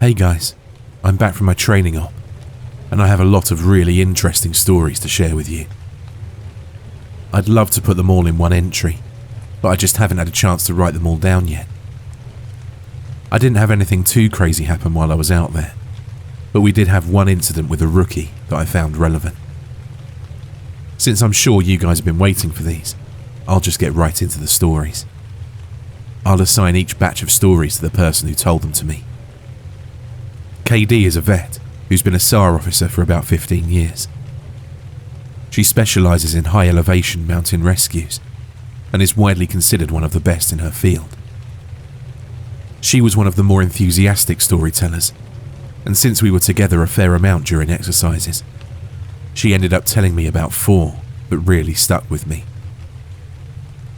Hey guys, I'm back from my training op, and I have a lot of really interesting stories to share with you. I'd love to put them all in one entry, but I just haven't had a chance to write them all down yet. I didn't have anything too crazy happen while I was out there, but we did have one incident with a rookie that I found relevant. Since I'm sure you guys have been waiting for these, I'll just get right into the stories. I'll assign each batch of stories to the person who told them to me. KD is a vet who's been a SAR officer for about 15 years. She specialises in high elevation mountain rescues and is widely considered one of the best in her field. She was one of the more enthusiastic storytellers, and since we were together a fair amount during exercises, she ended up telling me about 4 that really stuck with me.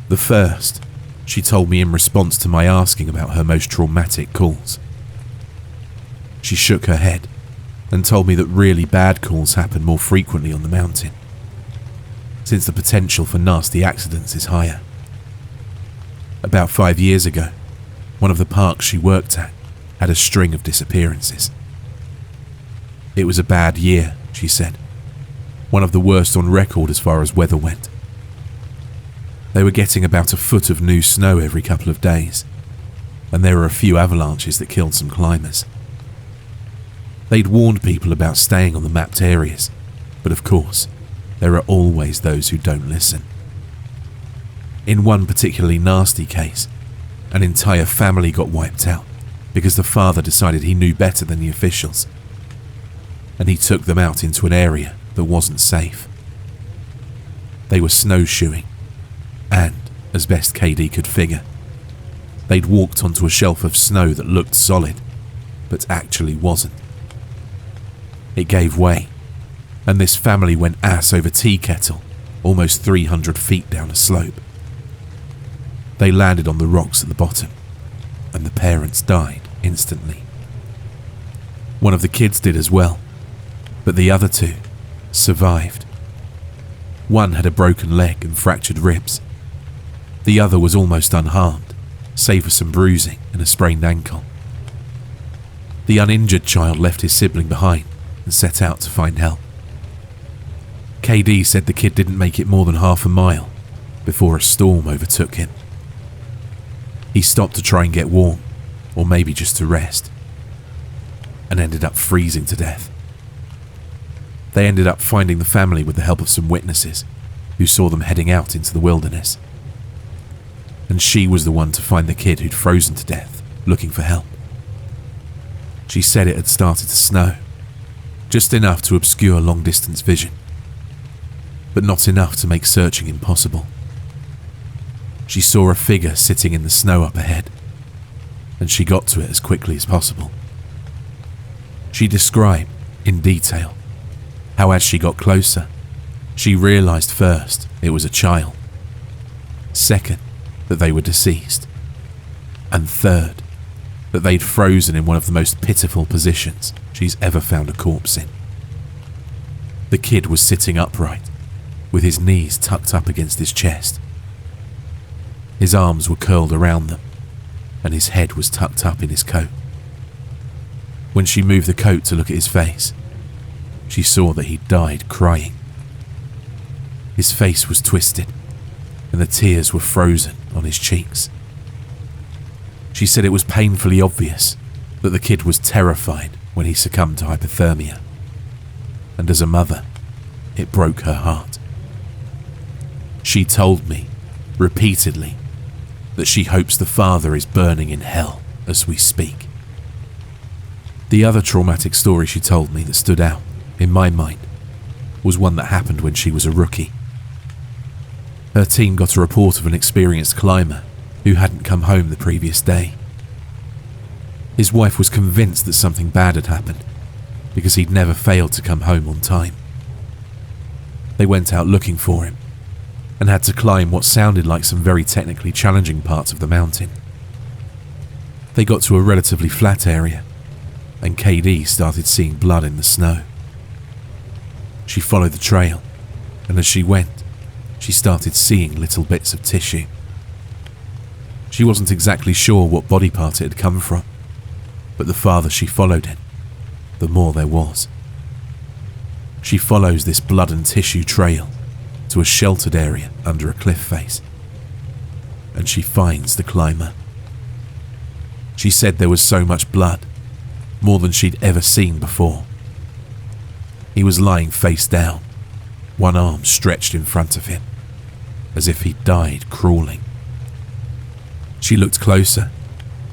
The first, she told me in response to my asking about her most traumatic calls. She shook her head and told me that really bad calls happen more frequently on the mountain, since the potential for nasty accidents is higher. About 5 years ago, one of the parks she worked at had a string of disappearances. It was a bad year, she said, one of the worst on record as far as weather went. They were getting about a foot of new snow every couple of days, and there were a few avalanches that killed some climbers. They'd warned people about staying on the mapped areas, but of course, there are always those who don't listen. In one particularly nasty case, an entire family got wiped out because the father decided he knew better than the officials, and he took them out into an area that wasn't safe. They were snowshoeing, and, as best KD could figure, they'd walked onto a shelf of snow that looked solid, but actually wasn't. It gave way, and this family went ass over tea kettle, almost 300 feet down a slope. They landed on the rocks at the bottom, and the parents died instantly. One of the kids did as well, but the other 2 survived. One had a broken leg and fractured ribs. The other was almost unharmed, save for some bruising and a sprained ankle. The uninjured child left his sibling behind and set out to find help. KD said the kid didn't make it more than half a mile before a storm overtook him. He stopped to try and get warm, or maybe just to rest, and ended up freezing to death. They ended up finding the family with the help of some witnesses who saw them heading out into the wilderness. And she was the one to find the kid who'd frozen to death, looking for help. She said it had started to snow, just enough to obscure long-distance vision, but not enough to make searching impossible. She saw a figure sitting in the snow up ahead, and she got to it as quickly as possible. She described, in detail, how as she got closer, she realised first it was a child, second, that they were deceased, and third, that they'd frozen in one of the most pitiful positions she's ever found a corpse in. The kid was sitting upright, with his knees tucked up against his chest. His arms were curled around them, and his head was tucked up in his coat. When she moved the coat to look at his face, she saw that he'd died crying. His face was twisted, and the tears were frozen on his cheeks. She said it was painfully obvious that the kid was terrified when he succumbed to hypothermia, and as a mother, it broke her heart. She told me, repeatedly, that she hopes the father is burning in hell as we speak. The other traumatic story she told me that stood out, in my mind, was one that happened when she was a rookie. Her team got a report of an experienced climber who hadn't come home the previous day. His wife was convinced that something bad had happened because he'd never failed to come home on time. They went out looking for him and had to climb what sounded like some very technically challenging parts of the mountain. They got to a relatively flat area, and KD started seeing blood in the snow. She followed the trail, and as she went, she started seeing little bits of tissue. She wasn't exactly sure what body part it had come from, but the farther she followed it, the more there was. She follows this blood and tissue trail to a sheltered area under a cliff face, and she finds the climber. She said there was so much blood, more than she'd ever seen before. He was lying face down, one arm stretched in front of him, as if he'd died crawling. She looked closer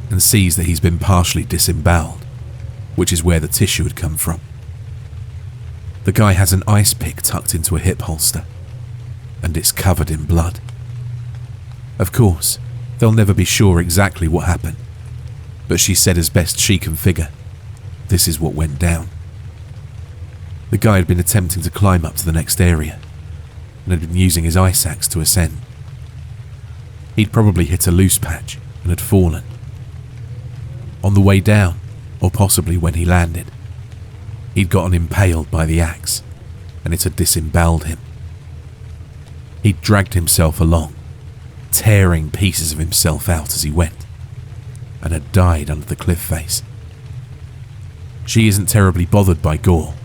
and sees that he's been partially disemboweled, which is where the tissue had come from. The guy has an ice pick tucked into a hip holster, and it's covered in blood. Of course, they'll never be sure exactly what happened, but she said as best she can figure, this is what went down. The guy had been attempting to climb up to the next area, and had been using his ice axe to ascend. He'd probably hit a loose patch and had fallen. On the way down, or possibly when he landed, he'd gotten impaled by the axe, and it had disemboweled him. He'd dragged himself along, tearing pieces of himself out as he went, and had died under the cliff face. She isn't terribly bothered by gore,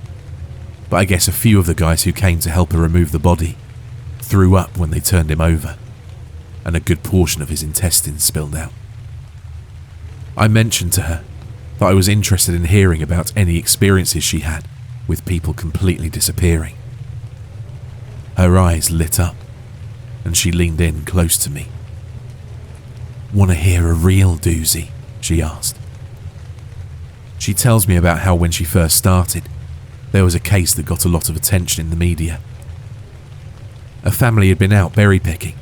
but I guess a few of the guys who came to help her remove the body threw up when they turned him over, and a good portion of his intestines spilled out. I mentioned to her that I was interested in hearing about any experiences she had with people completely disappearing. Her eyes lit up, and she leaned in close to me. "Want to hear a real doozy?" she asked. She tells me about how when she first started, there was a case that got a lot of attention in the media. A family had been out berry picking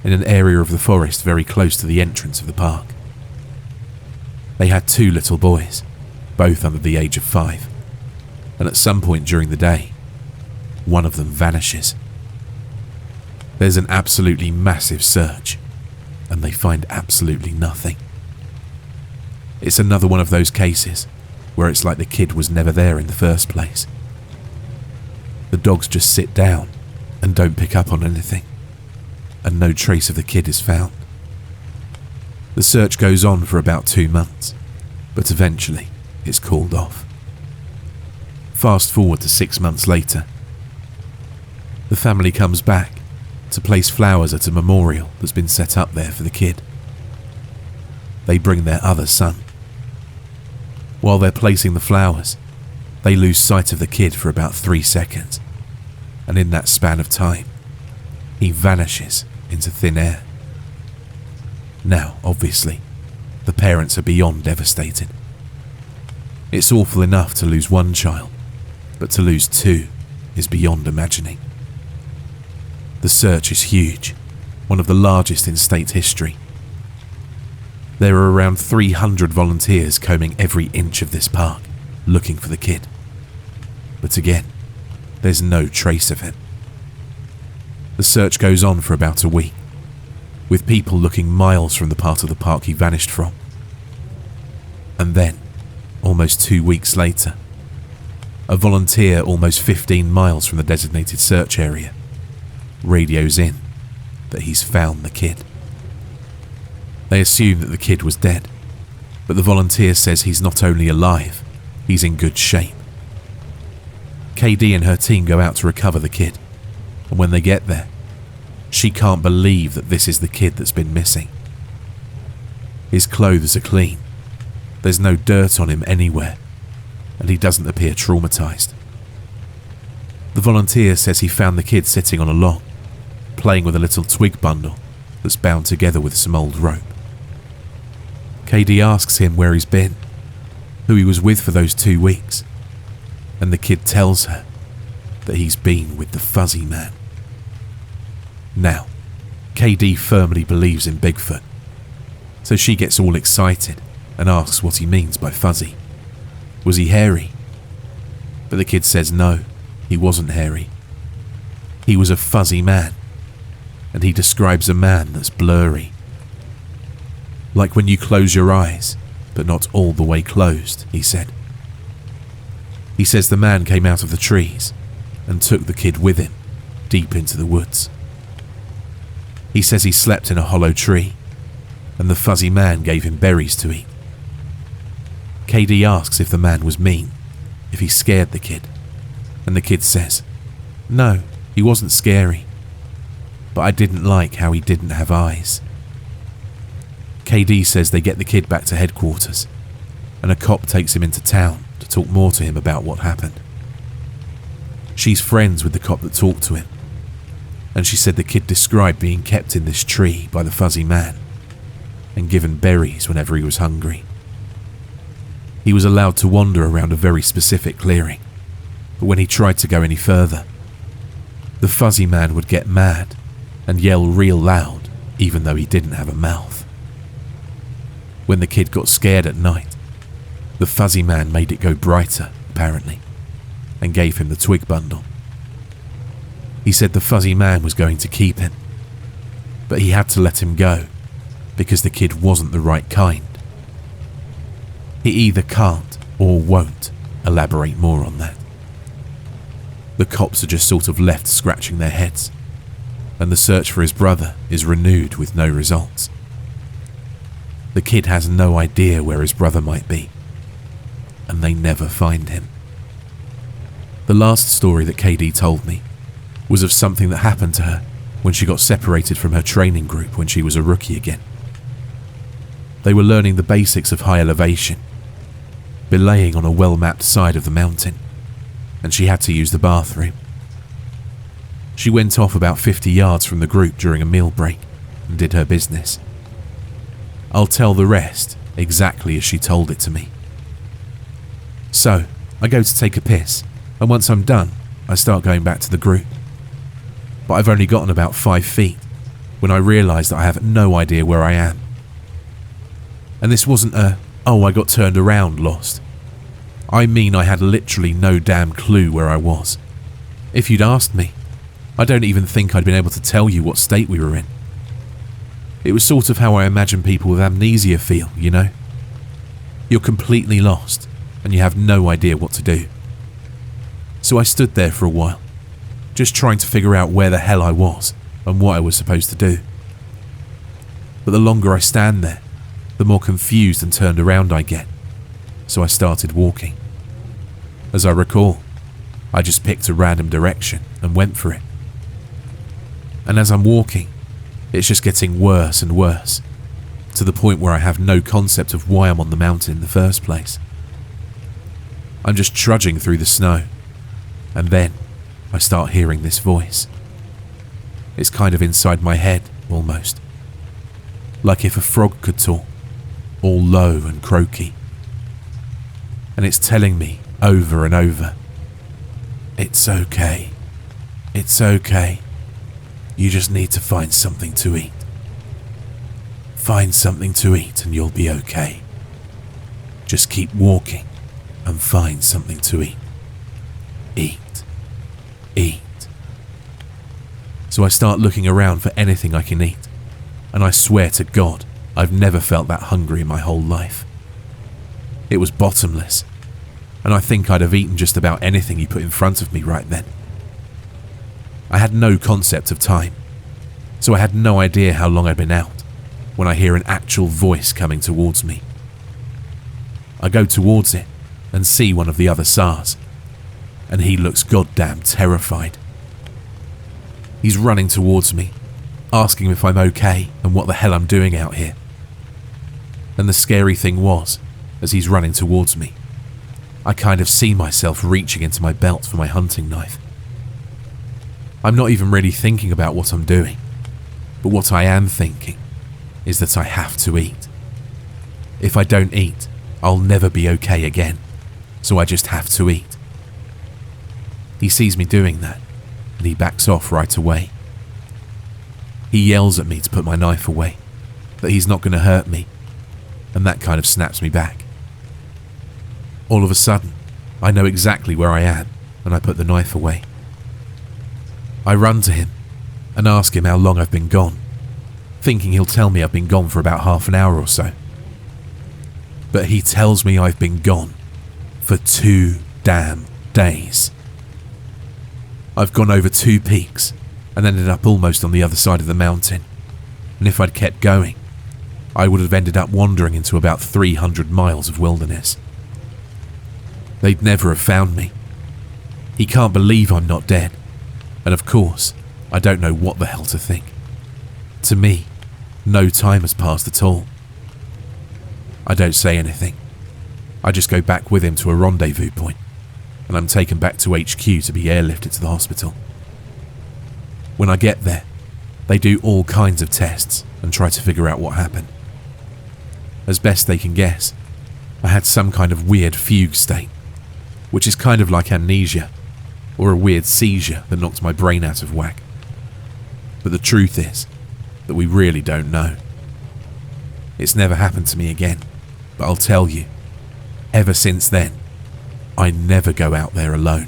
in an area of the forest very close to the entrance of the park. They had 2 little boys, both under the age of 5, and at some point during the day, one of them vanishes. There's an absolutely massive search, and they find absolutely nothing. It's another one of those cases where it's like the kid was never there in the first place. The dogs just sit down and don't pick up on anything, and no trace of the kid is found. The search goes on for about 2 months, but eventually it's called off. Fast forward to 6 months later. The family comes back to place flowers at a memorial that's been set up there for the kid. They bring their other son. While they're placing the flowers, they lose sight of the kid for about 3 seconds, and in that span of time, he vanishes into thin air. Now, obviously, the parents are beyond devastated. It's awful enough to lose one child, but to lose 2 is beyond imagining. The search is huge, one of the largest in state history. There are around 300 volunteers combing every inch of this park, looking for the kid. But again, there's no trace of him. The search goes on for about a week, with people looking miles from the part of the park he vanished from. And then, almost 2 weeks later, a volunteer almost 15 miles from the designated search area radios in that he's found the kid. They assume that the kid was dead, but the volunteer says he's not only alive, he's in good shape. KD and her team go out to recover the kid, and when they get there, she can't believe that this is the kid that's been missing. His clothes are clean, there's no dirt on him anywhere, and he doesn't appear traumatized. The volunteer says he found the kid sitting on a log, playing with a little twig bundle that's bound together with some old rope. KD asks him where he's been, who he was with for those 2 weeks, and the kid tells her that he's been with the fuzzy man. Now, KD firmly believes in Bigfoot, so she gets all excited and asks what he means by fuzzy. Was he hairy? But the kid says no, he wasn't hairy. He was a fuzzy man, and he describes a man that's blurry. Like when you close your eyes, but not all the way closed, he said. He says the man came out of the trees and took the kid with him, deep into the woods. He says he slept in a hollow tree, and the fuzzy man gave him berries to eat. KD asks if the man was mean, if he scared the kid, and the kid says, "No, he wasn't scary, but I didn't like how he didn't have eyes." KD says they get the kid back to headquarters, and a cop takes him into town to talk more to him about what happened. She's friends with the cop that talked to him, and she said the kid described being kept in this tree by the fuzzy man and given berries whenever he was hungry. He was allowed to wander around a very specific clearing, but when he tried to go any further, the fuzzy man would get mad and yell real loud even though he didn't have a mouth. When the kid got scared at night, the fuzzy man made it go brighter, apparently, and gave him the twig bundle. He said the fuzzy man was going to keep him, but he had to let him go because the kid wasn't the right kind. He either can't or won't elaborate more on that. The cops are just sort of left scratching their heads, and the search for his brother is renewed with no results. The kid has no idea where his brother might be, and they never find him. The last story that KD told me was of something that happened to her when she got separated from her training group when she was a rookie again. They were learning the basics of high elevation, belaying on a well-mapped side of the mountain, and she had to use the bathroom. She went off about 50 yards from the group during a meal break and did her business. I'll tell the rest exactly as she told it to me. So, I go to take a piss, and once I'm done, I start going back to the group. But I've only gotten about 5 feet when I realise that I have no idea where I am. And this wasn't a, "oh, I got turned around" lost. I mean I had literally no damn clue where I was. If you'd asked me, I don't even think I'd been able to tell you what state we were in. It was sort of how I imagine people with amnesia feel, you know? You're completely lost, and you have no idea what to do. So I stood there for a while, just trying to figure out where the hell I was and what I was supposed to do. But the longer I stand there, the more confused and turned around I get, so I started walking. As I recall, I just picked a random direction and went for it. And as I'm walking, it's just getting worse and worse, to the point where I have no concept of why I'm on the mountain in the first place. I'm just trudging through the snow, and then I start hearing this voice. It's kind of inside my head, almost. Like if a frog could talk, all low and croaky. And it's telling me over and over, "It's okay. It's okay. You just need to find something to eat. Find something to eat and you'll be okay. Just keep walking and find something to eat. Eat. Eat." So I start looking around for anything I can eat, and I swear to God, I've never felt that hungry in my whole life. It was bottomless, and I think I'd have eaten just about anything you put in front of me right then. I had no concept of time, so I had no idea how long I'd been out when I hear an actual voice coming towards me. I go towards it and see one of the other SARs, and he looks goddamn terrified. He's running towards me, asking if I'm okay and what the hell I'm doing out here. And the scary thing was, as he's running towards me, I kind of see myself reaching into my belt for my hunting knife. I'm not even really thinking about what I'm doing, but what I am thinking is that I have to eat. If I don't eat, I'll never be okay again, so I just have to eat. He sees me doing that, and he backs off right away. He yells at me to put my knife away, that he's not going to hurt me, and that kind of snaps me back. All of a sudden, I know exactly where I am, and I put the knife away. I run to him and ask him how long I've been gone, thinking he'll tell me I've been gone for about half an hour or so. But he tells me I've been gone for 2 damn days. I've gone over 2 peaks and ended up almost on the other side of the mountain, and if I'd kept going, I would have ended up wandering into about 300 miles of wilderness. They'd never have found me. He can't believe I'm not dead, and of course, I don't know what the hell to think. To me, no time has passed at all. I don't say anything. I just go back with him to a rendezvous point, and I'm taken back to HQ to be airlifted to the hospital. When I get there, they do all kinds of tests and try to figure out what happened. As best they can guess, I had some kind of weird fugue state, which is kind of like amnesia, or a weird seizure that knocked my brain out of whack. But the truth is that we really don't know. It's never happened to me again, but I'll tell you, ever since then, I never go out there alone.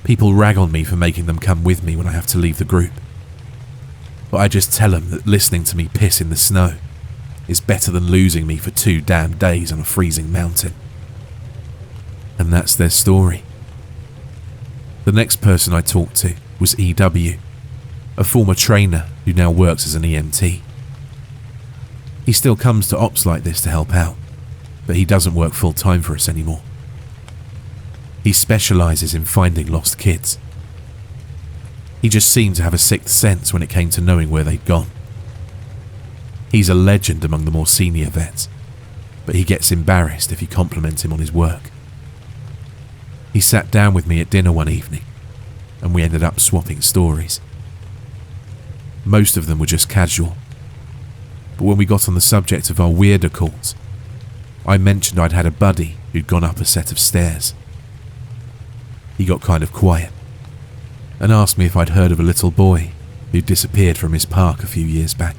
People rag on me for making them come with me when I have to leave the group, but I just tell them that listening to me piss in the snow is better than losing me for 2 damn days on a freezing mountain. And that's their story. The next person I talked to was EW, a former trainer who now works as an EMT. He still comes to ops like this to help out, but he doesn't work full time for us anymore. He specialises in finding lost kids. He just seemed to have a sixth sense when it came to knowing where they'd gone. He's a legend among the more senior vets, but he gets embarrassed if you compliment him on his work. He sat down with me at dinner one evening, and we ended up swapping stories. Most of them were just casual, but when we got on the subject of our weirder calls, I mentioned I'd had a buddy who'd gone up a set of stairs. He got kind of quiet and asked me if I'd heard of a little boy who'd disappeared from his park a few years back.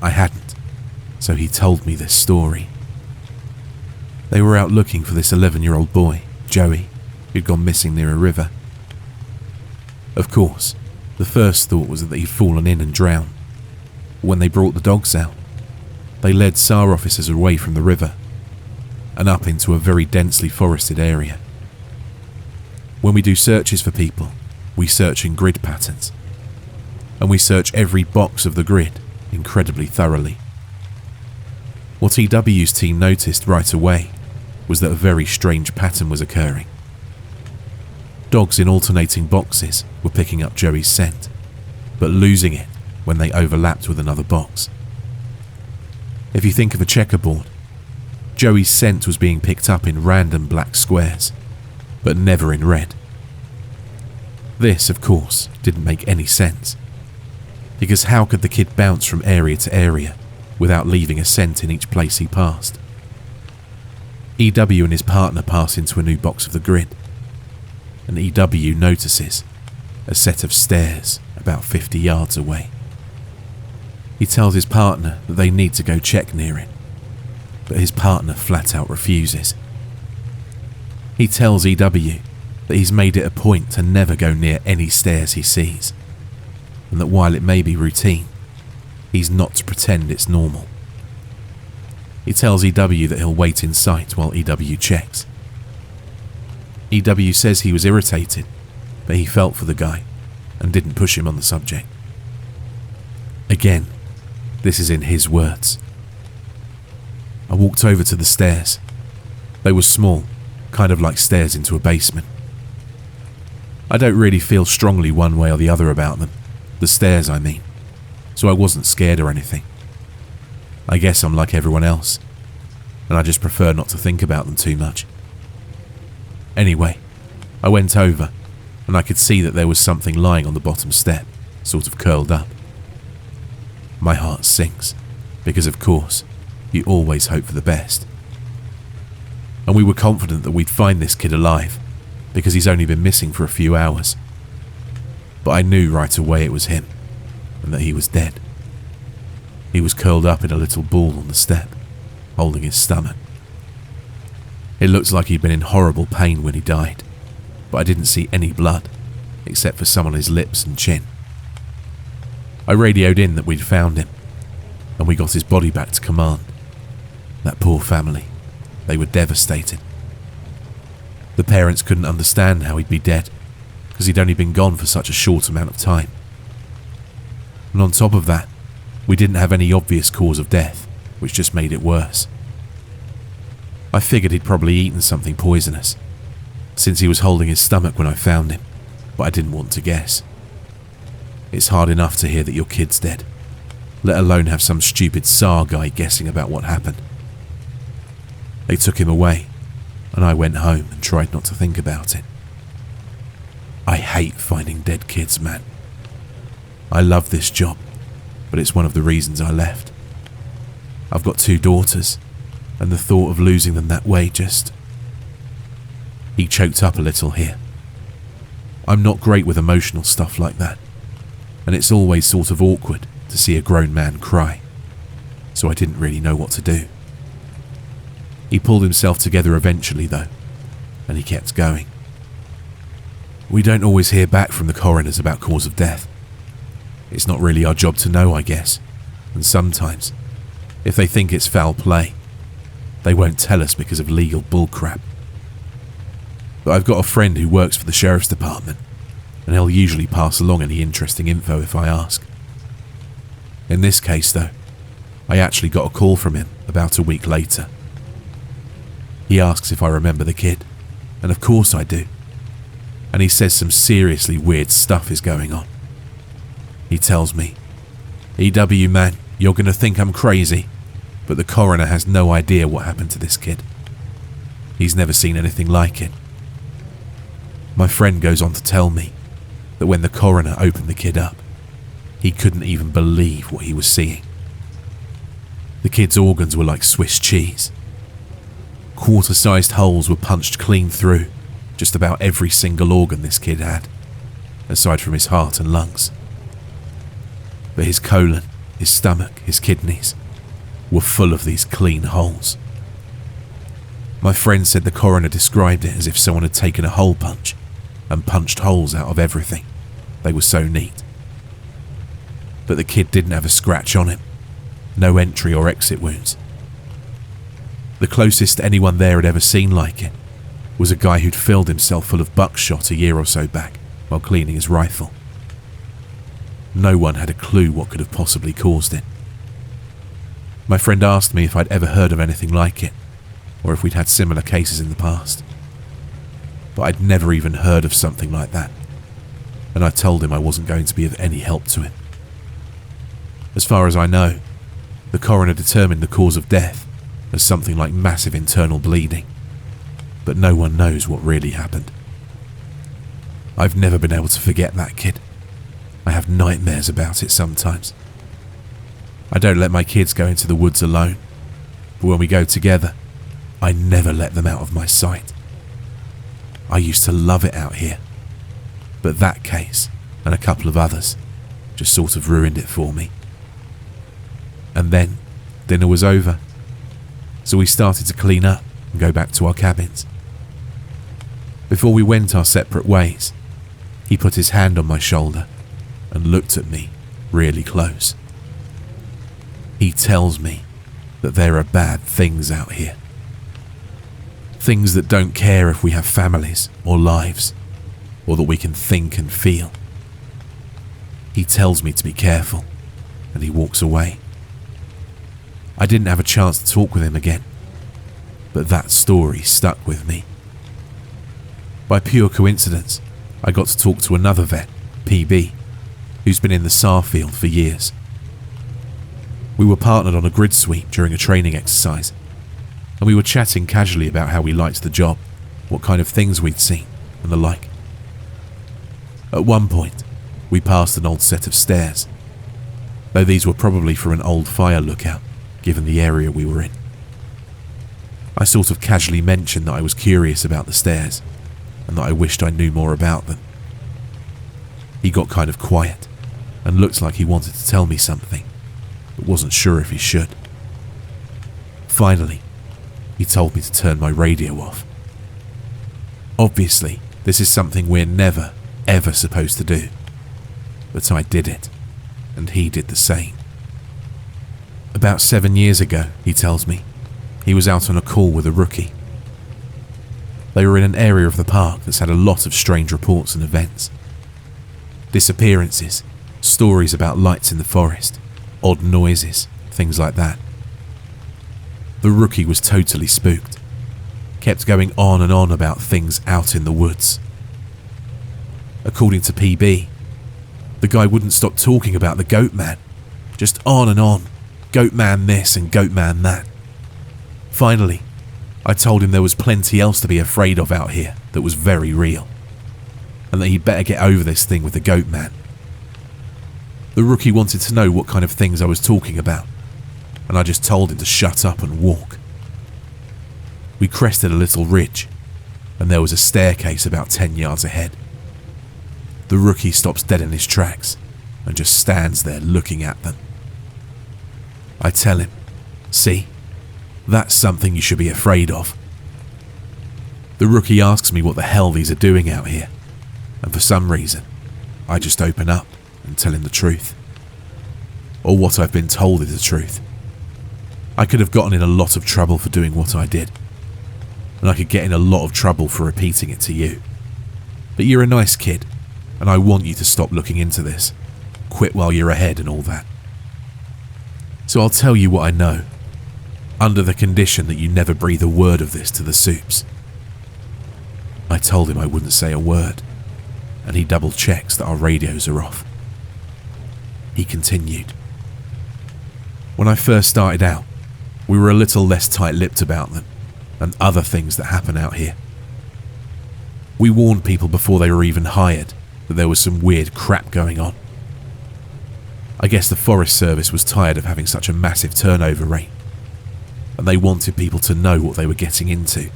I hadn't, so he told me this story. They were out looking for this 11-year-old boy, Joey, who'd gone missing near a river. Of course, the first thought was that he'd fallen in and drowned. When they brought the dogs out, they led SAR officers away from the river and up into a very densely forested area. When we do searches for people, we search in grid patterns, and we search every box of the grid incredibly thoroughly. What EW's team noticed right away was that a very strange pattern was occurring. Dogs in alternating boxes were picking up Joey's scent, but losing it when they overlapped with another box. If you think of a checkerboard, Joey's scent was being picked up in random black squares, but never in red. This, of course, didn't make any sense, because how could the kid bounce from area to area without leaving a scent in each place he passed? EW and his partner pass into a new box of the grid, and EW notices a set of stairs about 50 yards away. He tells his partner that they need to go check near it, but his partner flat out refuses. He tells EW that he's made it a point to never go near any stairs he sees, and that while it may be routine, he's not to pretend it's normal. He tells EW that he'll wait in sight while EW checks. EW says he was irritated, but he felt for the guy and didn't push him on the subject. Again, this is in his words. I walked over to the stairs. They were small, kind of like stairs into a basement. I don't really feel strongly one way or the other about them, the stairs I mean, so I wasn't scared or anything. I guess I'm like everyone else, and I just prefer not to think about them too much. Anyway, I went over, and I could see that there was something lying on the bottom step, sort of curled up. My heart sinks, because of course, you always hope for the best. And we were confident that we'd find this kid alive, because he's only been missing for a few hours. But I knew right away it was him, and that he was dead. He was curled up in a little ball on the step, holding his stomach. It looked like he'd been in horrible pain when he died, but I didn't see any blood, except for some on his lips and chin. I radioed in that we'd found him, and we got his body back to command. That poor family, they were devastated. The parents couldn't understand how he'd be dead, because he'd only been gone for such a short amount of time. And on top of that, we didn't have any obvious cause of death, which just made it worse. I figured he'd probably eaten something poisonous, since he was holding his stomach when I found him, but I didn't want to guess. It's hard enough to hear that your kid's dead, let alone have some stupid SAR guy guessing about what happened. They took him away, and I went home and tried not to think about it. I hate finding dead kids, man. I love this job, but it's one of the reasons I left. I've got 2 daughters, and the thought of losing them that way just... He choked up a little here. I'm not great with emotional stuff like that, and it's always sort of awkward to see a grown man cry, so I didn't really know what to do. He pulled himself together eventually, though, and he kept going. We don't always hear back from the coroners about cause of death. It's not really our job to know, I guess, and sometimes, if they think it's foul play, they won't tell us because of legal bullcrap. But I've got a friend who works for the sheriff's department, and he'll usually pass along any interesting info if I ask. In this case, though, I actually got a call from him about a week later. He asks if I remember the kid, and of course I do. And he says some seriously weird stuff is going on. He tells me, "EW man, you're going to think I'm crazy, but the coroner has no idea what happened to this kid. He's never seen anything like it." My friend goes on to tell me that when the coroner opened the kid up, he couldn't even believe what he was seeing. The kid's organs were like Swiss cheese. Quarter-sized holes were punched clean through just about every single organ this kid had, aside from his heart and lungs. But his colon, his stomach, his kidneys were full of these clean holes. My friend said the coroner described it as if someone had taken a hole punch and punched holes out of everything. They were so neat. But the kid didn't have a scratch on him, no entry or exit wounds. The closest anyone there had ever seen like it was a guy who'd filled himself full of buckshot a year or so back while cleaning his rifle. No one had a clue what could have possibly caused it. My friend asked me if I'd ever heard of anything like it, or if we'd had similar cases in the past. But I'd never even heard of something like that, and I told him I wasn't going to be of any help to him. As far as I know, the coroner determined the cause of death as something like massive internal bleeding, but no one knows what really happened. I've never been able to forget that kid. I have nightmares about it sometimes. I don't let my kids go into the woods alone, but when we go together, I never let them out of my sight. I used to love it out here, but that case, and a couple of others, just sort of ruined it for me. And then, dinner was over, so we started to clean up and go back to our cabins. Before we went our separate ways, he put his hand on my shoulder and looked at me really close. He tells me that there are bad things out here. Things that don't care if we have families or lives, or that we can think and feel. He tells me to be careful, and he walks away. I didn't have a chance to talk with him again, but that story stuck with me. By pure coincidence, I got to talk to another vet, PB, who's been in the SAR field for years. We were partnered on a grid sweep during a training exercise, and we were chatting casually about how we liked the job, what kind of things we'd seen, and the like. At one point, we passed an old set of stairs, though these were probably for an old fire lookout, given the area we were in. I sort of casually mentioned that I was curious about the stairs, and that I wished I knew more about them. He got kind of quiet, and looked like he wanted to tell me something, but wasn't sure if he should. Finally, he told me to turn my radio off. Obviously, this is something we're never, ever supposed to do, but I did it, and he did the same. About 7 years ago, he tells me, he was out on a call with a rookie. They were in an area of the park that's had a lot of strange reports and events. Disappearances, stories about lights in the forest, odd noises, things like that. The rookie was totally spooked kept going on and on about things out in the woods. According to PB, the guy wouldn't stop talking about the goat man, just on and on, goat man this and goat man that. Finally, I told him there was plenty else to be afraid of out here that was very real, and that he'd better get over this thing with the goat man. The rookie wanted to know what kind of things I was talking about, and I just told him to shut up and walk. We crested a little ridge, and there was a staircase about 10 yards ahead. The rookie stops dead in his tracks and just stands there looking at them. I tell him, "See, that's something you should be afraid of." The rookie asks me what the hell these are doing out here, and for some reason, I just open up and tell him the truth. Or what I've been told is the truth. I could have gotten in a lot of trouble for doing what I did, and I could get in a lot of trouble for repeating it to you. But you're a nice kid, and I want you to stop looking into this. Quit while you're ahead and all that. So I'll tell you what I know, under the condition that you never breathe a word of this to the soups. I told him I wouldn't say a word, and he double checks that our radios are off. He continued. When I first started out, we were a little less tight-lipped about them and other things that happen out here. We warned people before they were even hired that there was some weird crap going on. I guess the Forest Service was tired of having such a massive turnover rate, and they wanted people to know what they were getting into.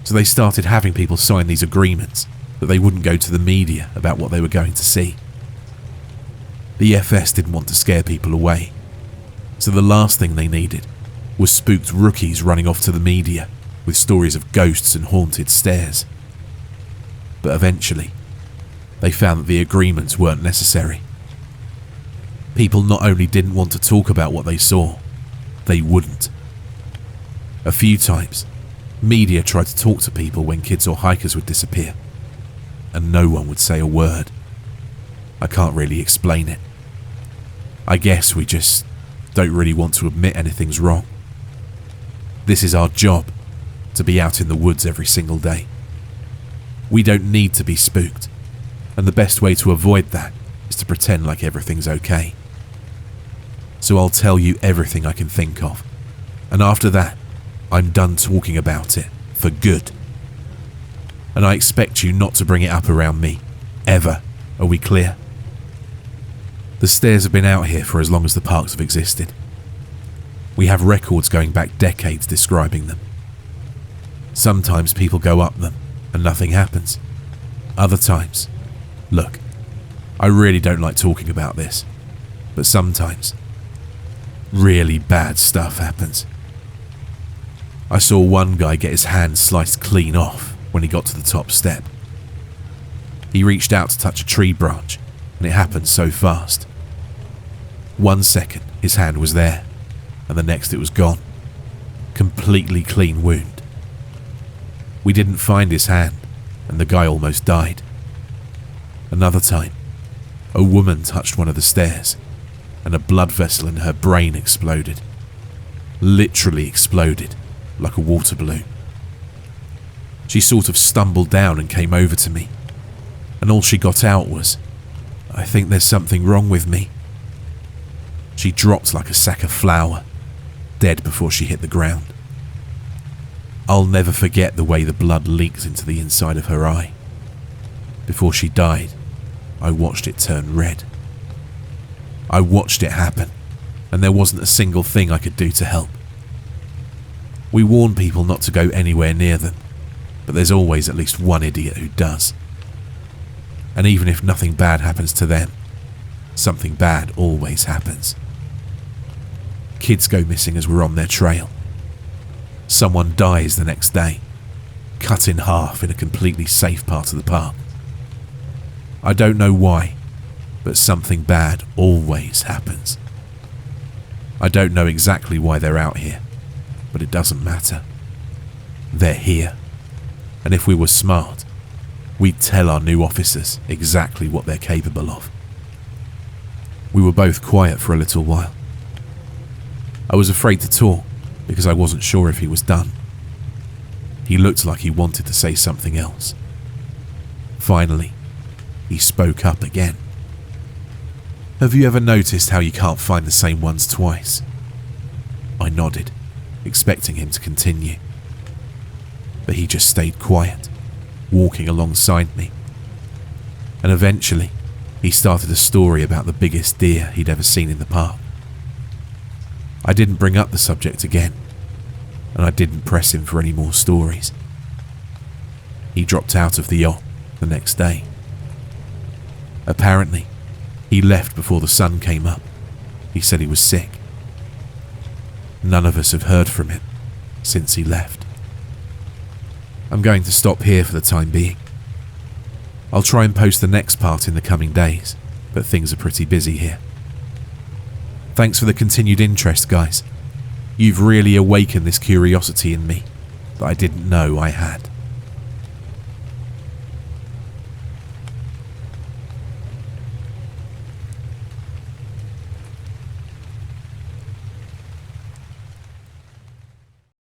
So they started having people sign these agreements that they wouldn't go to the media about what they were going to see. The FS didn't want to scare people away, so the last thing they needed was spooked rookies running off to the media with stories of ghosts and haunted stairs. But eventually, they found that the agreements weren't necessary. People not only didn't want to talk about what they saw, they wouldn't. A few times, media tried to talk to people when kids or hikers would disappear, and no one would say a word. I can't really explain it. I guess we just don't really want to admit anything's wrong. This is our job, to be out in the woods every single day. We don't need to be spooked, and the best way to avoid that is to pretend like everything's okay. So I'll tell you everything I can think of, and after that, I'm done talking about it, for good. And I expect you not to bring it up around me, ever. Are we clear? The stairs have been out here for as long as the parks have existed. We have records going back decades describing them. Sometimes people go up them and nothing happens. Other times, look, I really don't like talking about this, but sometimes really bad stuff happens. I saw one guy get his hand sliced clean off when he got to the top step. He reached out to touch a tree branch, and it happened so fast. 1 second, his hand was there, and the next it was gone. Completely clean wound. We didn't find his hand, and the guy almost died. Another time, a woman touched one of the stairs, and a blood vessel in her brain exploded. Literally exploded, like a water balloon. She sort of stumbled down and came over to me, and all she got out was, "I think there's something wrong with me." She dropped like a sack of flour, dead before she hit the ground. I'll never forget the way the blood leaked into the inside of her eye. Before she died, I watched it turn red. I watched it happen, and there wasn't a single thing I could do to help. We warn people not to go anywhere near them, but there's always at least one idiot who does. And even if nothing bad happens to them, something bad always happens. Kids go missing as we're on their trail. Someone dies the next day, cut in half in a completely safe part of the park. I don't know why, but something bad always happens. I don't know exactly why they're out here, but it doesn't matter. They're here, and if we were smart, we'd tell our new officers exactly what they're capable of. We were both quiet for a little while. I was afraid to talk because I wasn't sure if he was done. He looked like he wanted to say something else. Finally, he spoke up again. "Have you ever noticed how you can't find the same ones twice?" I nodded, expecting him to continue. But he just stayed quiet, walking alongside me. And eventually, he started a story about the biggest deer he'd ever seen in the park. I didn't bring up the subject again, and I didn't press him for any more stories. He dropped out of the yacht the next day. Apparently, he left before the sun came up. He said he was sick. None of us have heard from him since he left. I'm going to stop here for the time being. I'll try and post the next part in the coming days, but things are pretty busy here. Thanks for the continued interest, guys. You've really awakened this curiosity in me that I didn't know I had.